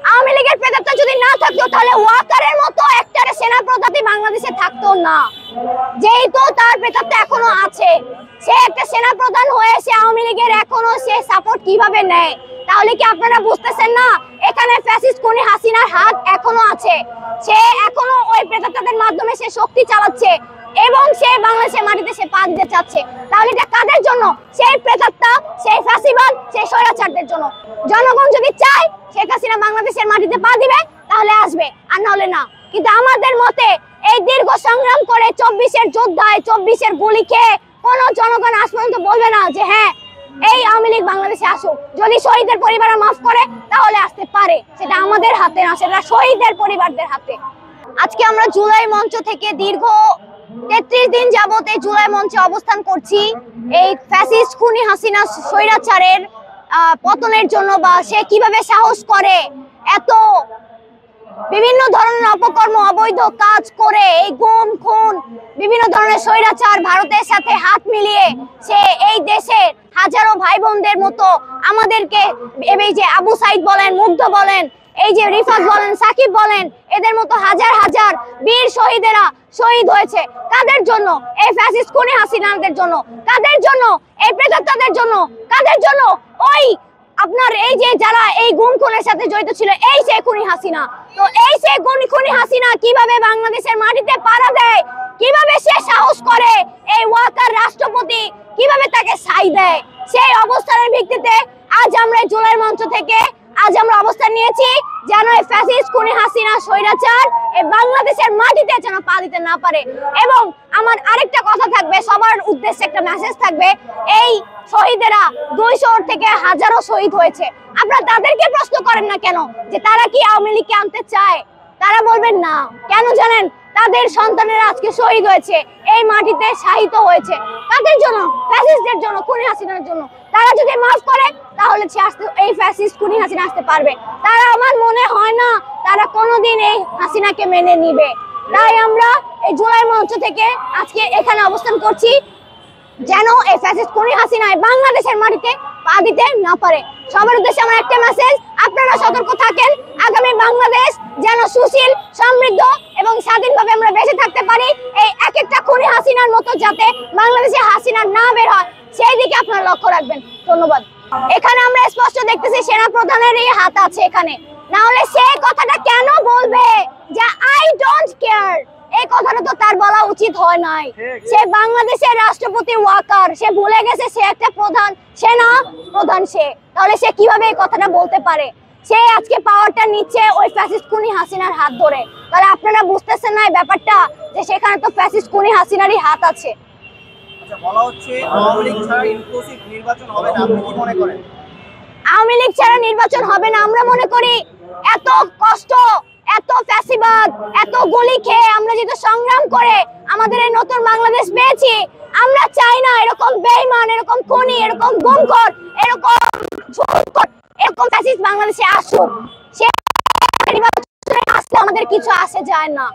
আওয়ামী লীগের প্রেতাত্মা যদি না থাকতো তাহলে ওয়াকারের মতো একটা সেনা প্রধানই বাংলাদেশে থাকতো না। যেহেতু তার প্রেতাত্মা এখনো আছে, সে একটা সেনা প্রধান হয়ে সে আওয়ামী লীগের এখনো সে সাপোর্ট কিভাবে নেয়, তাহলে কি আপনারা বুঝতেছেন না এখানে ফ্যাসিস্ট খুনি হাসিনার হাত এখনো আছে? সে এখনো ওই প্রেতাত্মাদের মাধ্যমে সে শক্তি চালাচ্ছে এবং সে বাংলাদেশের মাটিতে সে পা দিতে চাচ্ছে। তাহলে এটা কাদের জন্য? সেই প্রেতাত্মা, সেই ফাঁসিবাদ, সেই স্বৈরাচারদের জন্য। জনগণ যদি চায় শেখ হাসিনা বাংলাদেশের মাটিতে পা দিবে তাহলে আসবে, আর না হলে না। কিন্তু আমাদের মতে এই দীর্ঘ সংগ্রাম করে 24-এর যোদ্ধায় 24-এর গুলি খেয়ে কোনো জনগণ আজ পর্যন্ত বলবে না যে হ্যাঁ এই আওয়ামী লীগ বাংলাদেশে আসুক। যদি শহীদের পরিবার মাফ করে তাহলে আসতে পারে, সেটা আমাদের হাতে না, সেটা শহীদের পরিবারদের হাতে। আজকে আমরা জুলাই মঞ্চ থেকে দীর্ঘ 33 দিন যাবত এই জুলাই মঞ্চে অবস্থান করছি এই ফ্যাসিস্ট খুনি হাসিনা স্বৈরাচারের পতনের জন্য, বা সে কিভাবে সাহস করে এত বিভিন্ন ধরনের অপকর্ম অবৈধ কাজ করে এই গুম খুন বিভিন্ন ধরনের স্বৈরাচার ভারতের সাথে হাত মিলিয়ে সে এই দেশের হাজারো ভাই বোনদের মতো আমাদেরকে, এই যে আবু সাইদ বলেন, মুগ্ধ বলেন, এই যে রিফাত বলেন, সাকিব বলেন, এদের মতো হাজার হাজার বীর শহীদেরা শহীদ হয়েছে। কাদের জন্য? এই ফ্যাসিস্ট খুনি হাসিনাদের জন্য। কাদের জন্য? এই প্রেতাত্মাদের জন্য। কাদের জন্য? ওই আপনার এই যে যারা এই গুম খুনের সাথে জড়িত ছিল, এই সে খুনি হাসিনা। তো এই সে খুনি হাসিনা কিভাবে বাংলাদেশের মাটিতে পাড়া দেয়, কিভাবে সে সাহস করে এই ওয়াকার রাষ্ট্রপতি কিভাবে তাকে ছাই দেয়, সেই অবস্থানের ভিত্তিতে আজ আমরা জুলাই মঞ্চ থেকে আজ আমরা অবস্থান নিয়েছি যেন এই ফ্যাসিস্ট খুনি হাসিনা স্বৈরাচার এই বাংলাদেশের মাটিতে যেন পা দিতে না পারে। এবং আমার আরেকটা কথা থাকবে, সবার উদ্দেশ্যে একটা মেসেজ থাকবে, এই শহীদেরা 200 থেকে হাজারো শহীদ হয়েছে, আপনারা তাদেরকে প্রশ্ন করেন না কেন যে তারা কি আওয়ামী লীগকে আনতে চায়? তারা বলবেন না কেন জানেন? তাদের সন্তানেরা আজকে শহীদ হয়েছে, এই মাটিতে শাহিত হয়েছে। কাদের জন্য? ফ্যাসিস্টদের জন্য, খুনি হাসিনার জন্য। তারা যদি মাফ করে তাহলে এই ফ্যাসিস্ট খুনি হাসিনা আসতে পারবে। তারা, আমার মনে হয় না তারা কোনোদিন এই হাসিনাকে মেনে নিবে। তাই আমরা এই জুলাই মঞ্চ থেকে আজকে এখানে অবস্থান করছি যেন এই ফ্যাসিস্ট খুনি হাসিনা বাংলাদেশের মাটিতে পা দিতে না পারে। সবার উদ্দেশ্যে আমার একটা মেসেজ, আপনারা সতর্ক থাকেন। আগামী বাংলাদেশ যেন সুশীল, সমৃদ্ধ এবং স্বাধীনভাবে আমরা বেঁচে থাকতে পারি, এই এক একটা খুনি হাসিনার মতো যাতে বাংলাদেশে হাসিনা না বের হয় সেই দিকে আপনারা লক্ষ্য রাখবেন। ধন্যবাদ। এখানে আমরা স্পষ্ট দেখতেছি সেনা প্রধানেরই হাত আছে এখানে, না হলে সে কথাটা কেন বলবে যে আই ডোন্ট কেয়ার? এই কথাটা তো তার বলা উচিত হয় নাই। সে বাংলাদেশের রাষ্ট্রপতি ওয়াকার, সে ভুলে গেছে সে একটা প্রধান, সেনা প্রধান সে। তাহলে সে কিভাবে এই কথাটা বলতে পারে? সে আজকে পাওয়ারটা নিচ্ছে ওই ফ্যাসিস্ট খুনি হাসিনার হাত ধরে। তাহলে আপনারা বুঝতেছেন না এই ব্যাপারটা, যে সেখানে তো ফ্যাসিস্ট খুনি হাসিনারই হাত আছে। আচ্ছা, বলা হচ্ছে আওয়ামী লীগ ছাড়া ইনক্লুসিভ নির্বাচন হবে না, আপনি কি মনে করেন? আওয়ামী লীগ ছাড়া নির্বাচন হবে না আমরা মনে করি। এত কষ্ট, এত ফ্যাসিবাদ, এত গুলি খেয়ে আমরা যেহেতু সংগ্রাম করে আমাদের এই নতুন বাংলাদেশ পেয়েছি, আমরা চাই না এরকম বেঈমান, এরকম খুনি, এরকম গুমখোর, এরকম ঝুলখোর, এরকম ফ্যাসিস্ট বাংলাদেশে আসুক। সে নির্বাচনে আসলে আমাদের কিছু আসে যায় না।